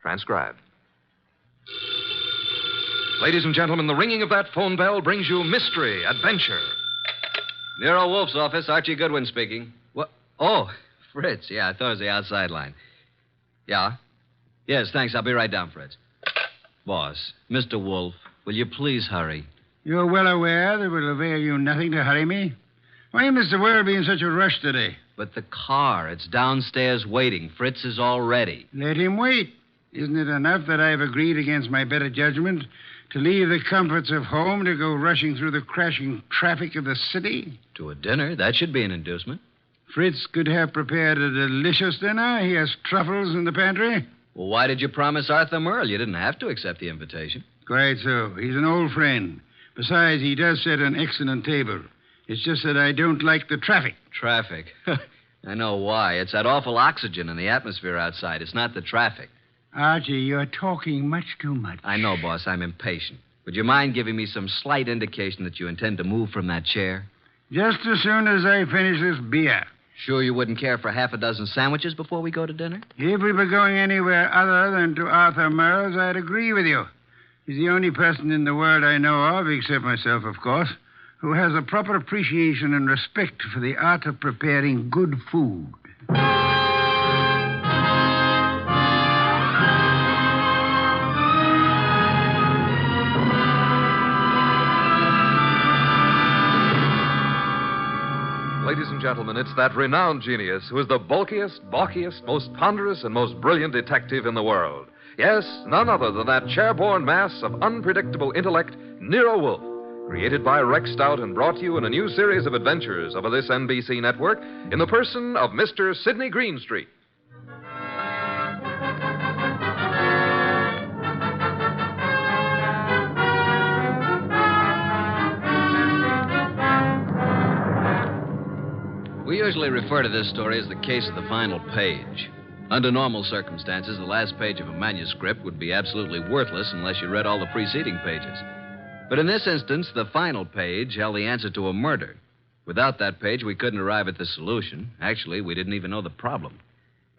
Transcribed. Ladies and gentlemen, the ringing of that phone bell brings you mystery, adventure. Nero Wolfe's office, Archie Goodwin speaking. What? Oh, Fritz. Yeah, I thought it was the outside line. Yeah? Yes, thanks. I'll be right down, Fritz. Boss, Mr. Wolfe, will you please hurry? You're well aware that it will avail you nothing to hurry me. Why must the world be in such a rush today? But the car, it's downstairs waiting. Fritz is all ready. Let him wait. Isn't it enough that I've agreed against my better judgment to leave the comforts of home to go rushing through the crashing traffic of the city? To a dinner? That should be an inducement. Fritz could have prepared a delicious dinner. He has truffles in the pantry. Well, why did you promise Arthur Merle? You didn't have to accept the invitation. Quite so. He's an old friend. Besides, he does set an excellent table. It's just that I don't like the traffic. Traffic? I know why. It's that awful oxygen in the atmosphere outside. It's not the traffic. Archie, you're talking much too much. I know, boss. I'm impatient. Would you mind giving me some slight indication that you intend to move from that chair? Just as soon as I finish this beer. Sure you wouldn't care for half a dozen sandwiches before we go to dinner? If we were going anywhere other than to Arthur Merle's, I'd agree with you. He's the only person in the world I know of, except myself, of course, who has a proper appreciation and respect for the art of preparing good food. Ladies and gentlemen, it's that renowned genius who is the bulkiest, balkiest, most ponderous, and most brilliant detective in the world. Yes, none other than that chair-borne mass of unpredictable intellect, Nero Wolfe. Created by Rex Stout and brought to you in a new series of adventures over this NBC network in the person of Mr. Sidney Greenstreet. We usually refer to this story as the case of the final page. Under normal circumstances, the last page of a manuscript would be absolutely worthless unless you read all the preceding pages. But in this instance, the final page held the answer to a murder. Without that page, we couldn't arrive at the solution. Actually, we didn't even know the problem.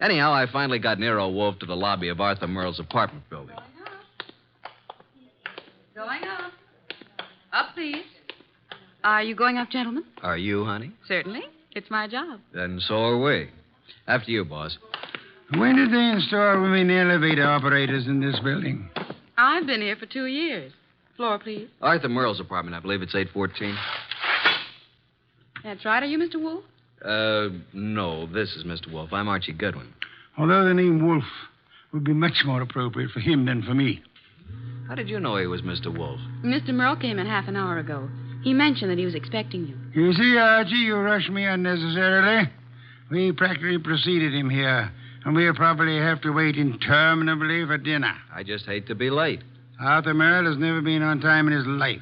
Anyhow, I finally got Nero Wolfe to the lobby of Arthur Merle's apartment building. Going up. Up, please. Are you going up, gentlemen? Are you, honey? Certainly. It's my job. Then so are we. After you, boss. When did they install women elevator operators in this building? I've been here for 2 years. Floor, please. Arthur Merle's apartment, I believe it's 814. That's right. Are you Mr. Wolfe? No, this is Mr. Wolfe. I'm Archie Goodwin. Although the name Wolfe would be much more appropriate for him than for me. How did you know he was Mr. Wolfe? Mr. Merle came in half an hour ago. He mentioned that he was expecting you. You see, Archie, you rushed me unnecessarily. We practically preceded him here, and we'll probably have to wait interminably for dinner. I just hate to be late. Arthur Merle has never been on time in his life.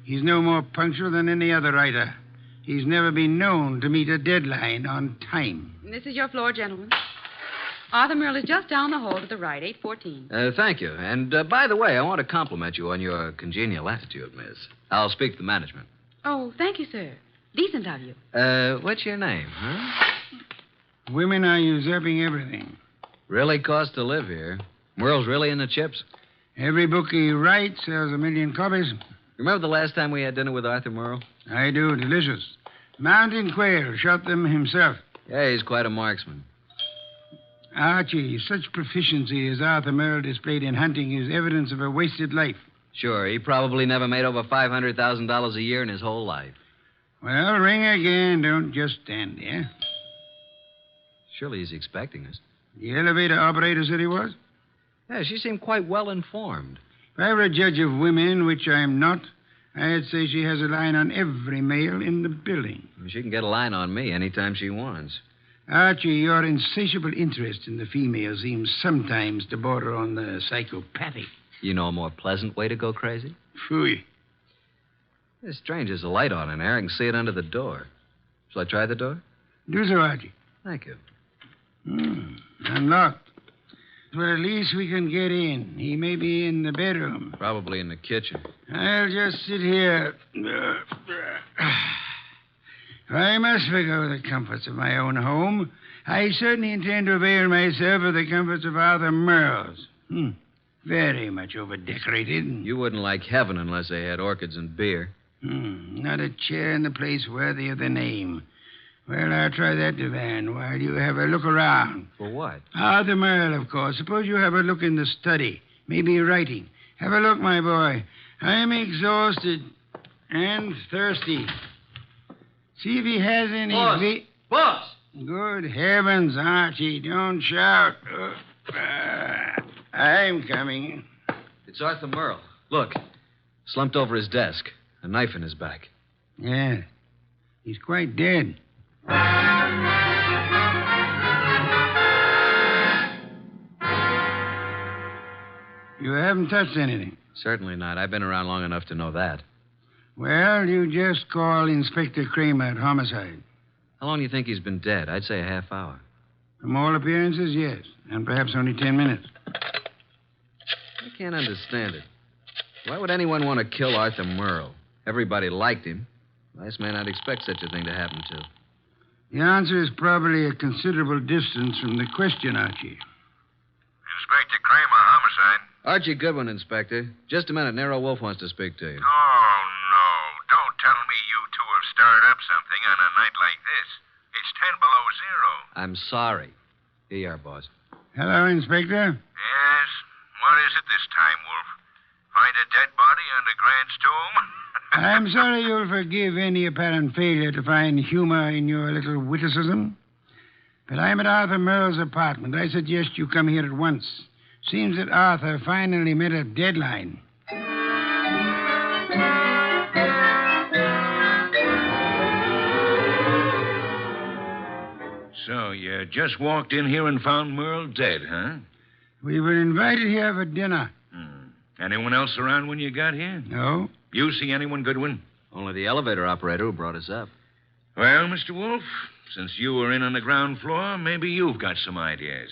He's no more punctual than any other writer. He's never been known to meet a deadline on time. This is your floor, gentlemen. Arthur Merle is just down the hall to the right, 814. Thank you. And by the way, I want to compliment you on your congenial attitude, miss. I'll speak to the management. Oh, thank you, sir. Decent of you. What's your name, huh? Women are usurping everything. Really costs to live here. Merle's really in the chips. Every book he writes sells 1 million copies. Remember the last time we had dinner with Arthur Merle? I do. Delicious. Mountain quail. Shot them himself. Yeah, he's quite a marksman. Archie, such proficiency as Arthur Merle displayed in hunting is evidence of a wasted life. Sure, he probably never made over $500,000 a year in his whole life. Well, ring again. Don't just stand there. Surely he's expecting us. The elevator operator said he was? Yeah, she seemed quite well informed. If I were a judge of women, which I'm not, I'd say she has a line on every male in the building. She can get a line on me anytime she wants. Archie, your insatiable interest in the female seems sometimes to border on the psychopathic. You know a more pleasant way to go crazy? Phooey. It's strange. There's a light on in there. I can see it under the door. Shall I try the door? Do so, Archie. Thank you. Unlocked. Well, at least we can get in. He may be in the bedroom. Probably in the kitchen. I'll just sit here. I must forgo the comforts of my own home. I certainly intend to avail myself of the comforts of Arthur Merle's. Very much over-decorated. You wouldn't like heaven unless they had orchids and beer. Not a chair in the place worthy of the name. Well, I'll try that divan while you have a look around. For what? Arthur Merle, of course. Suppose you have a look in the study. Maybe writing. Have a look, my boy. I'm exhausted and thirsty. See if he has any... Boss! Good heavens, Archie, don't shout. I'm coming. It's Arthur Merle. Look, slumped over his desk, a knife in his back. Yeah, he's quite dead. You haven't touched anything? Certainly not. I've been around long enough to know that. Well, you just call Inspector Kramer at homicide. How long do you think he's been dead? I'd say a half hour. From all appearances, yes. And perhaps only 10 minutes. I can't understand it. Why would anyone want to kill Arthur Merle? Everybody liked him. Last man I'd expect such a thing to happen to. The answer is probably a considerable distance from the question, Archie. Inspector Kramer, homicide. Archie Goodwin, Inspector. Just a minute. Nero Wolfe wants to speak to you. Oh, no. Don't tell me you two have stirred up something on a night like this. It's 10 below zero. I'm sorry. Here you are, boss. Hello, Inspector. Yes? What is it this time, Wolf? Find a dead body under Grant's tomb? I'm sorry you'll forgive any apparent failure to find humor in your little witticism. But I'm at Arthur Merle's apartment. I suggest you come here at once. Seems that Arthur finally met a deadline. So you just walked in here and found Merle dead, huh? We were invited here for dinner. Anyone else around when you got here? No? You see anyone, Goodwin? Only the elevator operator who brought us up. Well, Mr. Wolfe, since you were in on the ground floor, maybe you've got some ideas.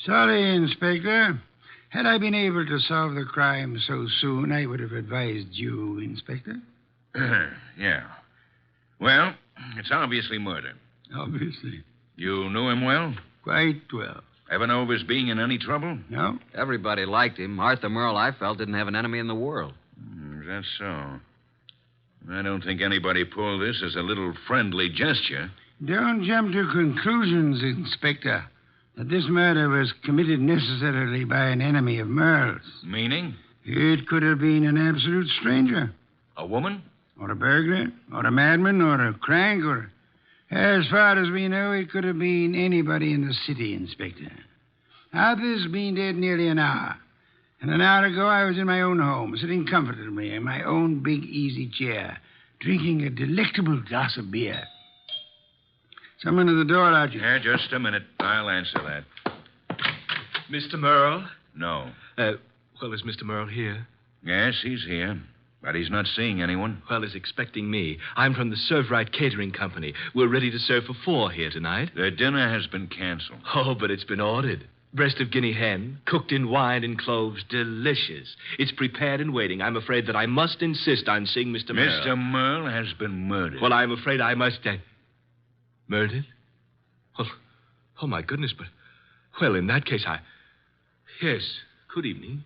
Sorry, Inspector. Had I been able to solve the crime so soon, I would have advised you, Inspector. Yeah. Well, it's obviously murder. Obviously. You knew him well? Quite well. Ever know of his being in any trouble? No? Everybody liked him. Arthur Merle, I felt, didn't have an enemy in the world. Is that so? I don't think anybody pulled this as a little friendly gesture. Don't jump to conclusions, Inspector, that this murder was committed necessarily by an enemy of Merle's. Meaning? It could have been an absolute stranger. A woman? Or a burglar, or a madman, or a crank, or... As far as we know, it could have been anybody in the city, Inspector. Arthur's been dead nearly an hour. And an hour ago, I was in my own home, sitting comfortably in my own big easy chair, drinking a delectable glass of beer. Someone at the door, Archie. Yeah, just a minute. I'll answer that. Mr. Merle? No. Well, is Mr. Merle here? Yes, he's here. But he's not seeing anyone. Well, he's expecting me. I'm from the Serve Right Catering Company. We're ready to serve for 4 here tonight. The dinner has been canceled. Oh, but it's been ordered. Breast of guinea hen, cooked in wine and cloves, delicious. It's prepared and waiting. I'm afraid that I must insist on seeing Mr. Merle. Mr. Merle has been murdered. Well, I'm afraid I must... Murdered? Well, oh, my goodness, but... Well, in that case, Yes, good evening.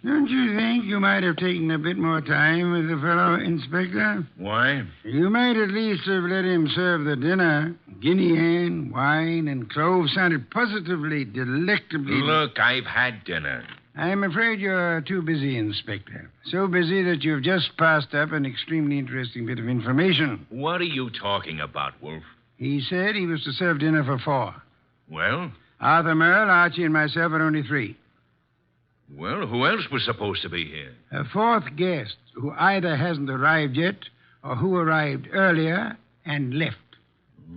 Don't you think you might have taken a bit more time with the fellow, Inspector? Why? You might at least have let him serve the dinner. Guinea hen, wine, and cloves sounded positively delectably... Look, I've had dinner. I'm afraid you're too busy, Inspector. So busy that you've just passed up an extremely interesting bit of information. What are you talking about, Wolf? He said he was to serve dinner for 4. Well? Arthur Merle, Archie, and myself are only 3. Well, who else was supposed to be here? A 4th guest who either hasn't arrived yet or who arrived earlier and left.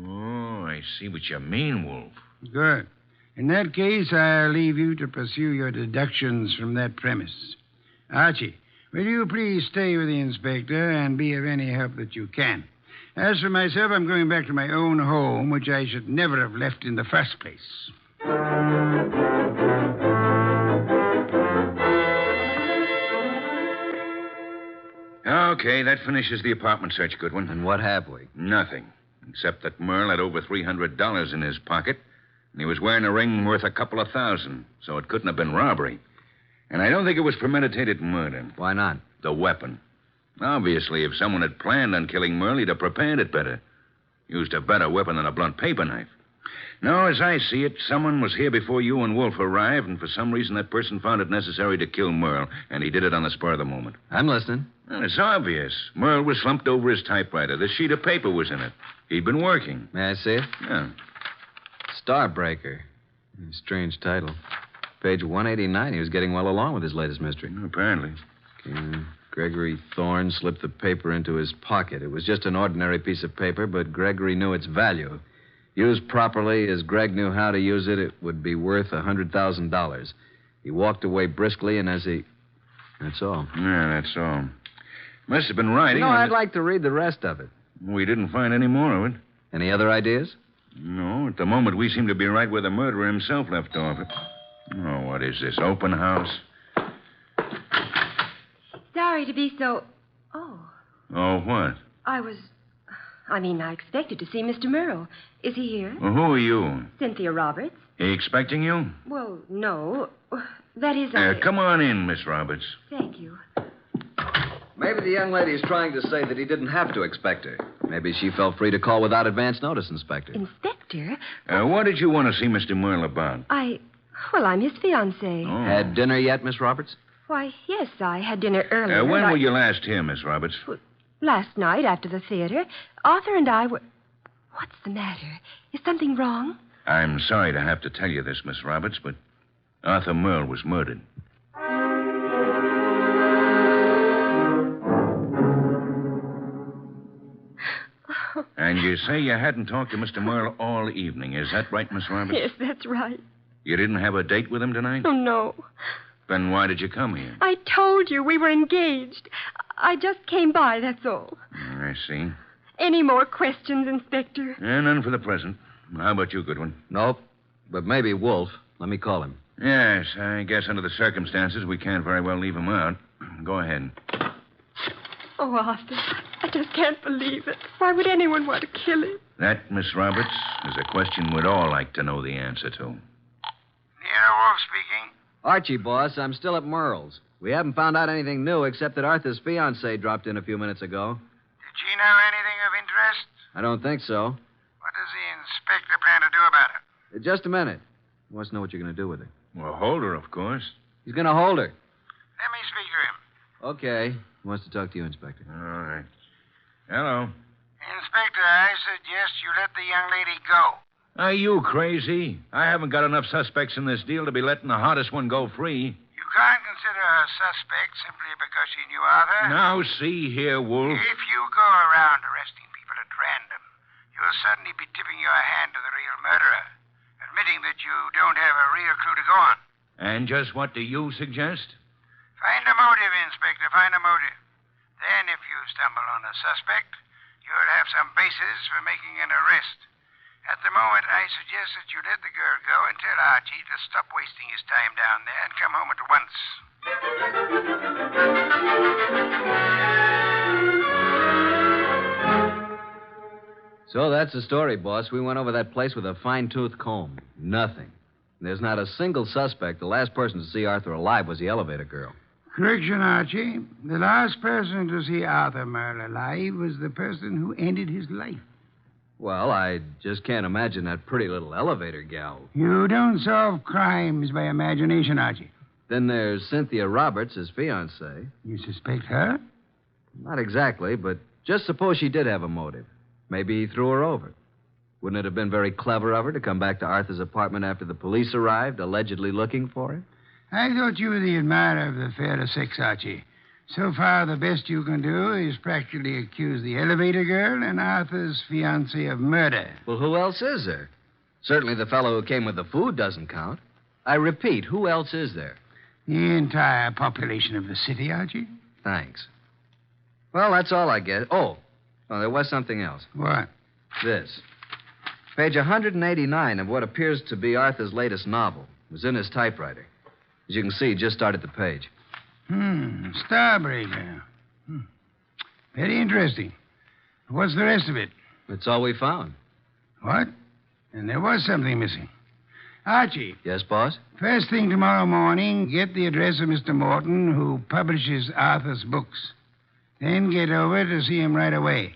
Oh, I see what you mean, Wolf. Good. In that case, I'll leave you to pursue your deductions from that premise. Archie, will you please stay with the inspector and be of any help that you can? As for myself, I'm going back to my own home, which I should never have left in the first place. Okay, that finishes the apartment search, Goodwin. And what have we? Nothing, except that Merle had over $300 in his pocket And he was wearing a ring worth a couple of $1,000, so it couldn't have been robbery. And I don't think it was premeditated murder. Why not? The weapon. Obviously, if someone had planned on killing Merle, he'd have prepared it better. Used a better weapon than a blunt paper knife. No, as I see it, someone was here before you and Wolfe arrived, and for some reason that person found it necessary to kill Merle, and he did it on the spur of the moment. I'm listening. Well, it's obvious. Merle was slumped over his typewriter. This sheet of paper was in it. He'd been working. May I see it? Yeah. Starbreaker. Strange title. Page 189. He was getting well along with his latest mystery. Apparently. Gregory Thorne slipped the paper into his pocket. It was just an ordinary piece of paper, but Gregory knew its value. Used properly, as Greg knew how to use it, it would be worth $100,000. He walked away briskly, and as he... That's all. Yeah, that's all. Must have been writing. I'd like to read the rest of it. We didn't find any more of it. Any other ideas? No, at the moment we seem to be right where the murderer himself left off. Oh, what is this, open house? Sorry to be so... Oh. Oh, what? I expected to see Mr. Merle. Is he here? Well, who are you? Cynthia Roberts. He expecting you? Well, no. That is... Come on in, Miss Roberts. Thank you. Maybe the young lady's trying to say that he didn't have to expect her. Maybe she felt free to call without advance notice, Inspector. Inspector? What did you want to see Mr. Merle about? Well, I'm his fiancée. Oh. Had dinner yet, Miss Roberts? Why, yes, I had dinner earlier. When were you last here, Miss Roberts? Last night, after the theater. Arthur and I were... What's the matter? Is something wrong? I'm sorry to have to tell you this, Miss Roberts, but Arthur Merle was murdered. And you say you hadn't talked to Mr. Merle all evening. Is that right, Miss Roberts? Yes, that's right. You didn't have a date with him tonight? Oh, no. Then why did you come here? I told you we were engaged. I just came by, that's all. I see. Any more questions, Inspector? None for the present. How about you, Goodwin? Nope. But maybe Wolfe. Let me call him. Yes, I guess under the circumstances, we can't very well leave him out. Go ahead. Oh, Arthur, I just can't believe it. Why would anyone want to kill him? That, Miss Roberts, is a question we'd all like to know the answer to. Nero Wolfe speaking. Archie, boss, I'm still at Merle's. We haven't found out anything new except that Arthur's fiancée dropped in a few minutes ago. Did she know anything of interest? I don't think so. What does the inspector plan to do about her? Just a minute. He wants to know what you're going to do with her. Well, hold her, of course. He's going to hold her. Let me speak to him. Okay. He wants to talk to you, Inspector. All right. Hello. Inspector, I suggest you let the young lady go. Are you crazy? I haven't got enough suspects in this deal to be letting the hottest one go free. You can't consider her a suspect simply because she knew Arthur. Now, see here, Wolf. If you go around arresting people at random, you'll suddenly be tipping your hand to the real murderer, admitting that you don't have a real clue to go on. And just what do you suggest? Find a motive, Inspector. Find a motive. Then, if you stumble on a suspect, you'll have some basis for making an arrest. At the moment, I suggest that you let the girl go and tell Archie to stop wasting his time down there and come home at once. So that's the story, boss. We went over that place with a fine-tooth comb. Nothing. There's not a single suspect. The last person to see Arthur alive was the elevator girl. Correction, Archie. The last person to see Arthur Merle alive was the person who ended his life. Well, I just can't imagine that pretty little elevator gal. You don't solve crimes by imagination, Archie. Then there's Cynthia Roberts, his fiancée. You suspect her? Not exactly, but just suppose she did have a motive. Maybe he threw her over. Wouldn't it have been very clever of her to come back to Arthur's apartment after the police arrived, allegedly looking for her? I thought you were the admirer of the fairer sex, Archie. So far, the best you can do is practically accuse the elevator girl and Arthur's fiancée of murder. Well, who else is there? Certainly the fellow who came with the food doesn't count. I repeat, who else is there? The entire population of the city, Archie. Thanks. Well, that's all I get. Oh, there was something else. What? This. Page 189 of what appears to be Arthur's latest novel. It was in his typewriter. As you can see, just started the page. Starbreaker. Very interesting. What's the rest of it? That's all we found. What? And there was something missing. Archie, Yes, boss? first thing tomorrow morning, get the address of Mr. Morton, who publishes Arthur's books. Then get over to see him right away.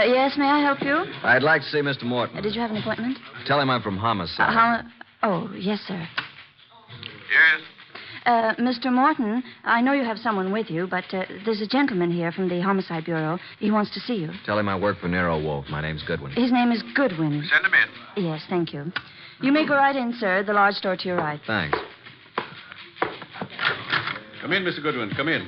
Yes, may I help you? I'd like to see Mr. Morton. Did you have an appointment? Tell him I'm from Homicide. Oh, yes, sir. Yes? Mr. Morton, I know you have someone with you, but there's a gentleman here from the Homicide Bureau. He wants to see you. Tell him I work for Nero Wolfe. My name's Goodwin. His name is Goodwin. Send him in. Yes, thank you. You may go right in, sir. The large door to your right. Thanks. Come in, Mr. Goodwin. Come in.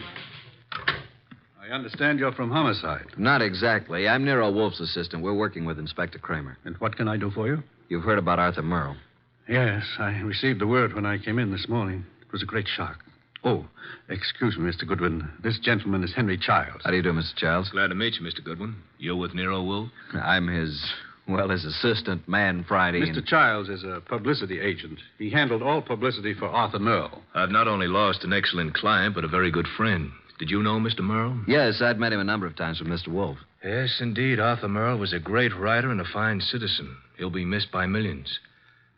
I understand you're from Homicide. Not exactly. I'm Nero Wolfe's assistant. We're working with Inspector Kramer. And what can I do for you? You've heard about Arthur Merle. Yes, I received the word when I came in this morning. It was a great shock. Oh, excuse me, Mr. Goodwin. This gentleman is Henry Childs. How do you do, Mr. Childs? Glad to meet you, Mr. Goodwin. You're with Nero Wolfe? I'm his assistant, man Friday. Mr. Childs is a publicity agent. He handled all publicity for Arthur Merle. I've not only lost an excellent client, but a very good friend. Did you know Mr. Merle? Yes, I'd met him a number of times with Mr. Wolfe. Yes, indeed. Arthur Merle was a great writer and a fine citizen. He'll be missed by millions.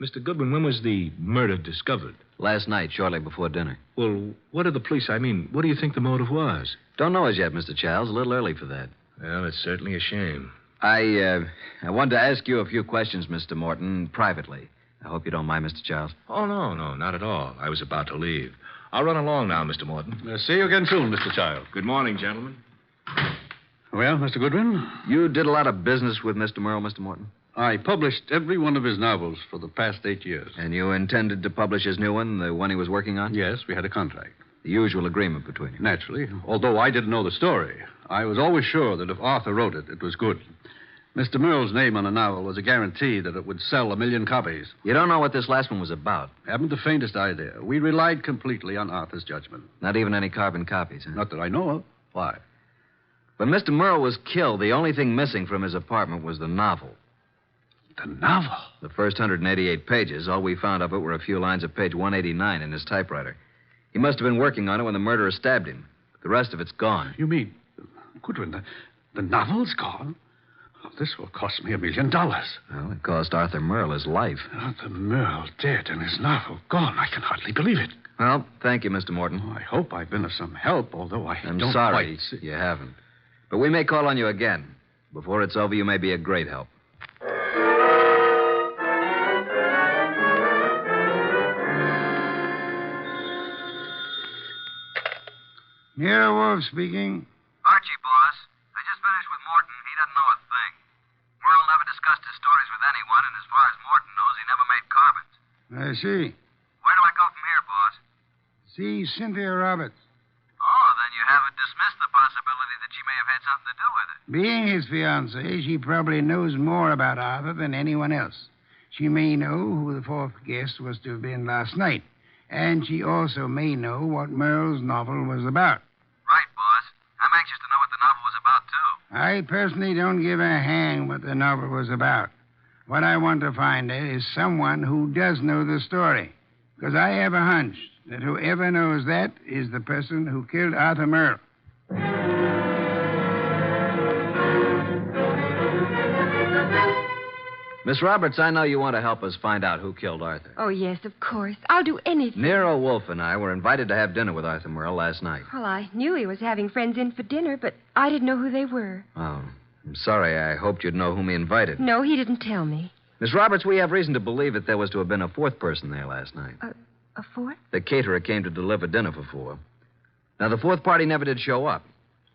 Mr. Goodwin, when was the murder discovered? Last night, shortly before dinner. Well, what do the police, what do you think the motive was? Don't know as yet, Mr. Childs. A little early for that. Well, it's certainly a shame. I wanted to ask you a few questions, Mr. Morton, privately. I hope you don't mind, Mr. Childs. Oh, no, not at all. I was about to leave. I'll run along now, Mr. Morton. See you again soon, Mr. Childs. Good morning, gentlemen. Well, Mr. Goodwin? You did a lot of business with Mr. Merle, Mr. Morton? I published every one of his novels for the past 8 years. And you intended to publish his new one, the one he was working on? Yes, we had a contract. The usual agreement between you. Naturally. Although I didn't know the story, I was always sure that if Arthur wrote it, it was good. Mr. Merle's name on a novel was a guarantee that it would sell 1 million copies. You don't know what this last one was about? Haven't the faintest idea. We relied completely on Arthur's judgment. Not even any carbon copies, huh? Not that I know of. Why? When Mr. Merle was killed, the only thing missing from his apartment was the novel. The novel? The first 188 pages, all we found of it were a few lines of page 189 in his typewriter. He must have been working on it when the murderer stabbed him. The rest of it's gone. You mean, Goodwin, the novel's gone? Oh, this will cost me $1 million. Well, it cost Arthur Merle his life. Arthur Merle dead and his novel gone. I can hardly believe it. Well, thank you, Mr. Morton. Oh, I hope I've been of some help, although I'm don't sorry quite see. you haven't. But we may call on you again. Before it's over, you may be a great help. Nero Wolfe speaking. Archie, boss. I just finished with Morton. He doesn't know a thing. Merle never discussed his stories with anyone, and as far as Morton knows, he never made carbons. I see. Where do I go from here, boss? See Cynthia Roberts. Oh, then you haven't dismissed the possibility that she may have had something to do with it. Being his fiancée, she probably knows more about Arthur than anyone else. She may know who the fourth guest was to have been last night. And she also may know what Merle's novel was about. Right, boss. I'm anxious to know what the novel was about, too. I personally don't give a hang what the novel was about. What I want to find out is someone who does know the story. Because I have a hunch that whoever knows that is the person who killed Arthur Merle. Miss Roberts, I know you want to help us find out who killed Arthur. Oh, yes, of course. I'll do anything. Nero Wolfe and I were invited to have dinner with Arthur Merle last night. Well, I knew he was having friends in for dinner, but I didn't know who they were. Oh, I'm sorry. I hoped you'd know whom he invited. No, he didn't tell me. Miss Roberts, we have reason to believe that there was to have been a fourth person there last night. A fourth? The caterer came to deliver dinner for 4. Now, the fourth party never did show up,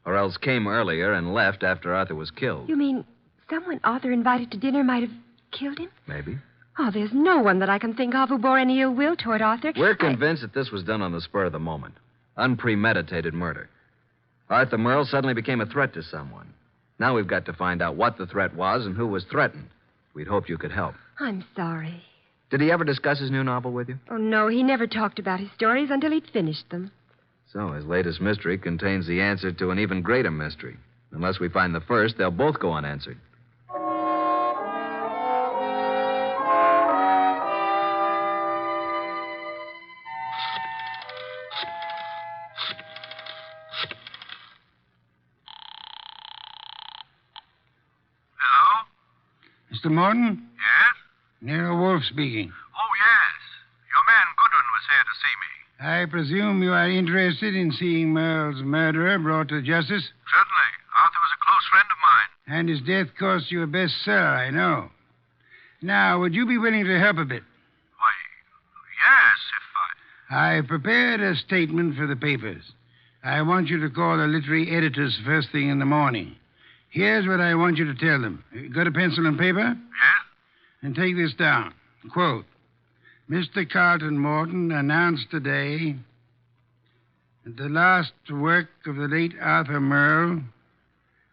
or else came earlier and left after Arthur was killed. You mean someone Arthur invited to dinner might have killed him? Maybe. Oh, there's no one that I can think of who bore any ill will toward Arthur. We're convinced that this was done on the spur of the moment. Unpremeditated murder. Arthur Merle suddenly became a threat to someone. Now we've got to find out what the threat was and who was threatened. We'd hoped you could help. I'm sorry. Did he ever discuss his new novel with you? Oh, no, he never talked about his stories until he'd finished them. So his latest mystery contains the answer to an even greater mystery. Unless we find the first, they'll both go unanswered. Mr. Morton? Yes? Nero Wolfe speaking. Oh, yes. Your man Goodwin was here to see me. I presume you are interested in seeing Merle's murderer brought to justice? Certainly. Arthur was a close friend of mine. And his death cost you a bestseller, I know. Now, would you be willing to help a bit? Why, yes, if I... I prepared a statement for the papers. I want you to call the literary editors first thing in the morning. Here's what I want you to tell them. Got a pencil and paper? Yes? And take this down. Quote, Mr. Carlton Morton announced today that the last work of the late Arthur Merle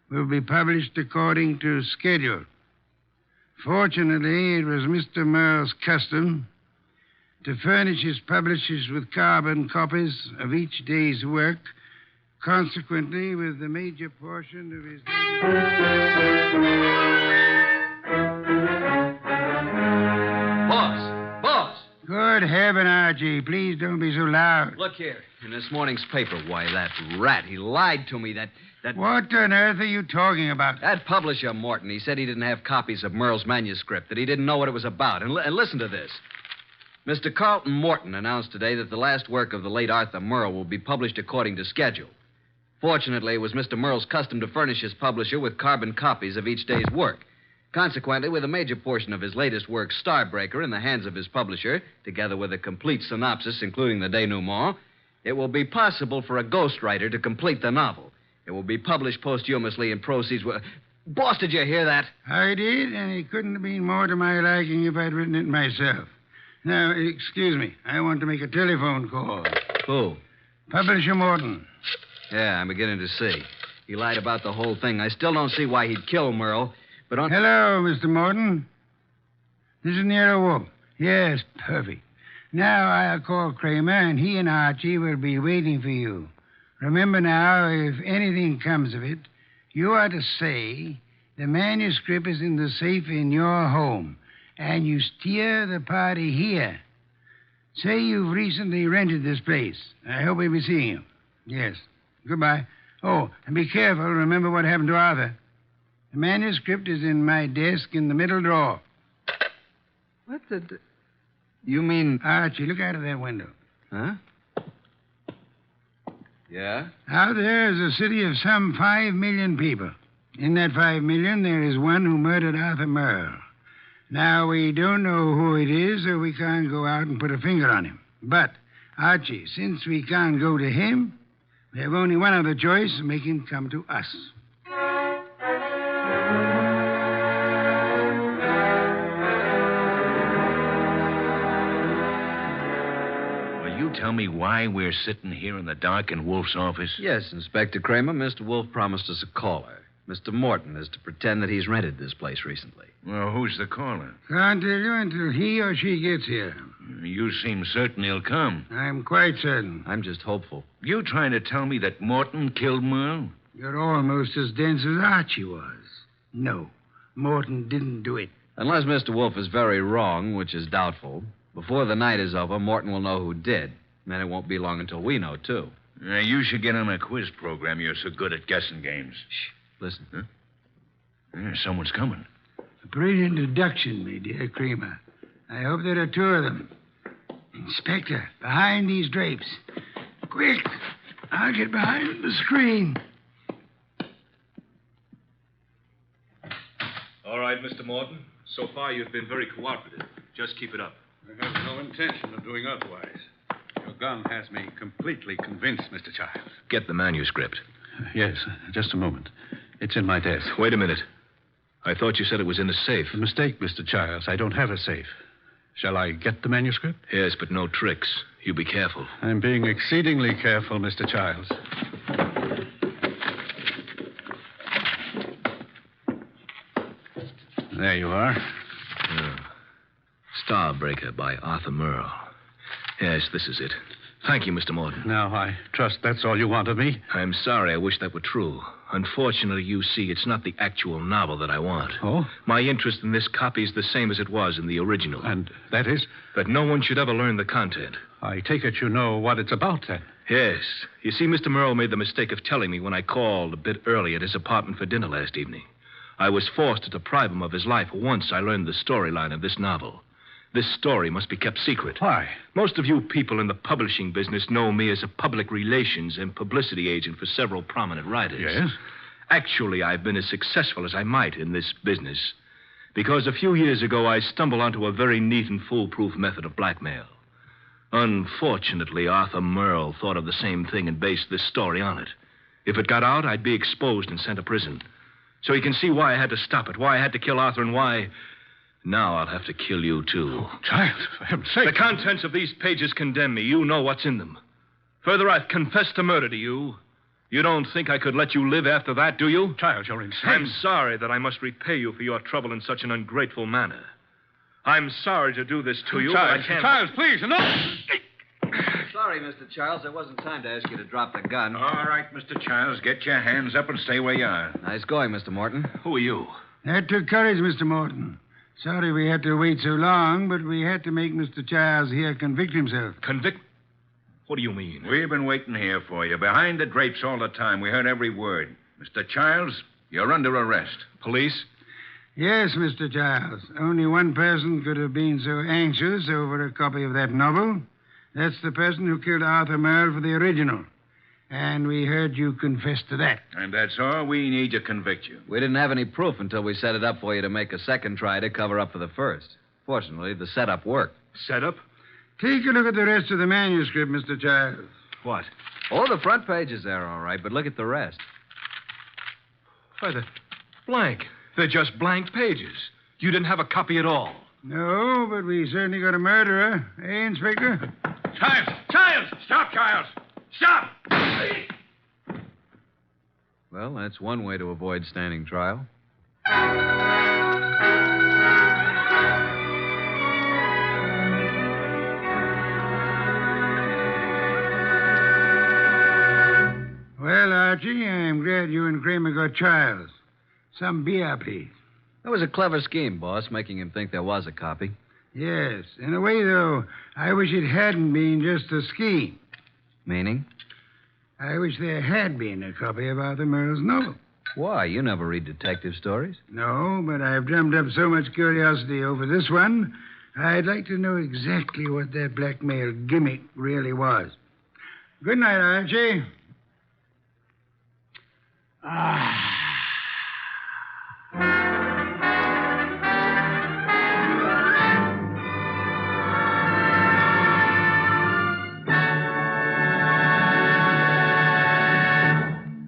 will be published according to schedule. Fortunately, it was Mr. Merle's custom to furnish his publishers with carbon copies of each day's work. Consequently, with the major portion of his... Boss! Good heaven, Archie. Please don't be so loud. Look here. In this morning's paper, why, that rat, he lied to me. That... What on earth are you talking about? That publisher, Morton, he said he didn't have copies of Merle's manuscript, that he didn't know what it was about. And listen to this. Mr. Carlton Morton announced today that the last work of the late Arthur Merle will be published according to schedule. Fortunately, it was Mr. Merle's custom to furnish his publisher with carbon copies of each day's work. Consequently, with a major portion of his latest work, Starbreaker, in the hands of his publisher, together with a complete synopsis, including the denouement, it will be possible for a ghostwriter to complete the novel. It will be published posthumously and proceeds with... Boss, did you hear that? I did, and it couldn't have been more to my liking if I'd written it myself. Now, excuse me. I want to make a telephone call. Who? Publisher Morton. Yeah, I'm beginning to see. He lied about the whole thing. I still don't see why he'd kill Merle, but on... Hello, Mr. Morton. This is Nero Wolfe. Yes, perfect. Now I'll call Kramer, and he and Archie will be waiting for you. Remember now, if anything comes of it, you are to say the manuscript is in the safe in your home, and you steer the party here. Say you've recently rented this place. I hope we'll be seeing you. Yes. Goodbye. Oh, and be careful. Remember what happened to Arthur. The manuscript is in my desk in the middle drawer. What the... You mean... Archie, look out of that window. Huh? Yeah? Out there is a city of some 5 million people. In that 5 million, there is one who murdered Arthur Merle. Now, we don't know who it is, so we can't go out and put a finger on him. But, Archie, since we can't go to him, we have only one other choice: make him come to us. Will you tell me why we're sitting here in the dark in Wolfe's office? Yes, Inspector Kramer. Mr. Wolfe promised us a caller. Mr. Morton is to pretend that he's rented this place recently. Well, who's the caller? Can't tell you until he or she gets here. You seem certain he'll come. I'm quite certain. I'm just hopeful. You trying to tell me that Morton killed Merle? You're almost as dense as Archie was. No, Morton didn't do it. Unless Mr. Wolfe is very wrong, which is doubtful, before the night is over, Morton will know who did. And then it won't be long until we know, too. You should get on a quiz program. You're so good at guessing games. Shh. Listen. Huh? Someone's coming. A brilliant deduction, my dear Kramer. I hope there are 2 of them. Inspector, behind these drapes. Quick! I'll get behind the screen. All right, Mr. Morton. So far, you've been very cooperative. Just keep it up. I have no intention of doing otherwise. Your gun has me completely convinced, Mr. Childs. Get the manuscript. Yes, just a moment. It's in my desk. Wait a minute. I thought you said it was in the safe. A mistake, Mr. Childs. I don't have a safe. Shall I get the manuscript? Yes, but no tricks. You be careful. I'm being exceedingly careful, Mr. Childs. There you are. Starbreaker by Arthur Merle. Yes, this is it. Thank you, Mr. Morton. Now, I trust that's all you want of me. I'm sorry. I wish that were true. Unfortunately, you see, it's not the actual novel that I want. Oh? My interest in this copy is the same as it was in the original. And that is? That no one should ever learn the content. I take it you know what it's about, then. Yes. You see, Mr. Merle made the mistake of telling me when I called a bit early at his apartment for dinner last evening. I was forced to deprive him of his life once I learned the storyline of this novel. This story must be kept secret. Why? Most of you people in the publishing business know me as a public relations and publicity agent for several prominent writers. Yes? Actually, I've been as successful as I might in this business. Because a few years ago, I stumbled onto a very neat and foolproof method of blackmail. Unfortunately, Arthur Merle thought of the same thing and based this story on it. If it got out, I'd be exposed and sent to prison. So you can see why I had to stop it, why I had to kill Arthur, and why now I'll have to kill you, too. Oh, child, for heaven's sake. The contents of these pages condemn me. You know what's in them. Further, I've confessed to murder to you. You don't think I could let you live after that, do you? Child, you're insane. I'm sorry that I must repay you for your trouble in such an ungrateful manner. I'm sorry to do this to you, Child, but I can't... Child, please, enough! Sorry, Mr. Childs. There wasn't time to ask you to drop the gun. All right, Mr. Childs, get your hands up and stay where you are. Nice going, Mr. Morton. Who are you? That took courage, Mr. Morton. Sorry we had to wait so long, but we had to make Mr. Childs here convict himself. Convict? What do you mean? We've been waiting here for you, behind the drapes all the time. We heard every word. Mr. Childs, you're under arrest. Police? Yes, Mr. Childs. Only one person could have been so anxious over a copy of that novel. That's the person who killed Arthur Merle for the original. And we heard you confess to that. And that's all we need to convict you. We didn't have any proof until we set it up for you to make a second try to cover up for the first. Fortunately, the setup worked. Setup? Take a look at the rest of the manuscript, Mr. Childs. What? Oh, the front page is there, all right, but look at the rest. Why, they're blank. They're just blank pages. You didn't have a copy at all. No, but we certainly got a murderer. Eh, Inspector? Childs! Childs! Stop, Childs! Stop! Well, that's one way to avoid standing trial. Well, Archie, I'm glad you and Kramer got Childs. Some beer, please. That was a clever scheme, boss, making him think there was a copy. Yes. In a way, though, I wish it hadn't been just a scheme. Meaning? I wish there had been a copy of Arthur Merle's novel. Why? You never read detective stories. No, but I've drummed up so much curiosity over this one, I'd like to know exactly what that blackmail gimmick really was. Good night, Archie.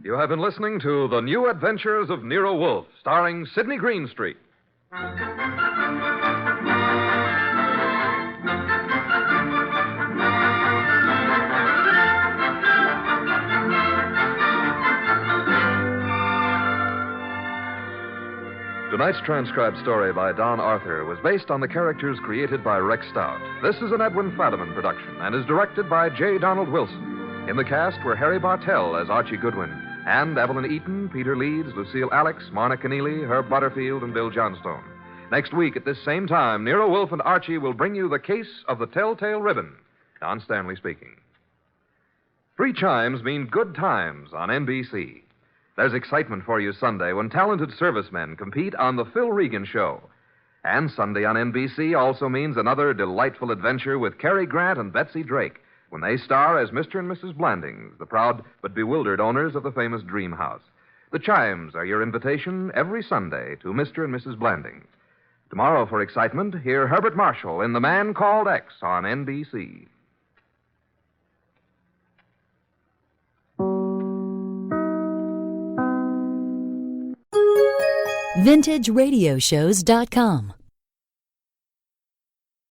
You have been listening to The New Adventures of Nero Wolfe, starring Sidney Greenstreet. Tonight's transcribed story by Don Arthur was based on the characters created by Rex Stout. This is an Edwin Fadiman production and is directed by J. Donald Wilson. In the cast were Harry Bartell as Archie Goodwin, and Evelyn Eaton, Peter Leeds, Lucille Alex, Marna Keneally, Herb Butterfield, and Bill Johnstone. Next week at this same time, Nero Wolfe and Archie will bring you The Case of the Telltale Ribbon. Don Stanley speaking. 3 chimes mean good times on NBC. There's excitement for you Sunday when talented servicemen compete on The Phil Regan Show. And Sunday on NBC also means another delightful adventure with Cary Grant and Betsy Drake when they star as Mr. and Mrs. Blandings, the proud but bewildered owners of the famous Dream House. The chimes are your invitation every Sunday to Mr. and Mrs. Blandings. Tomorrow for excitement, hear Herbert Marshall in The Man Called X on NBC. VintageRadioshows.com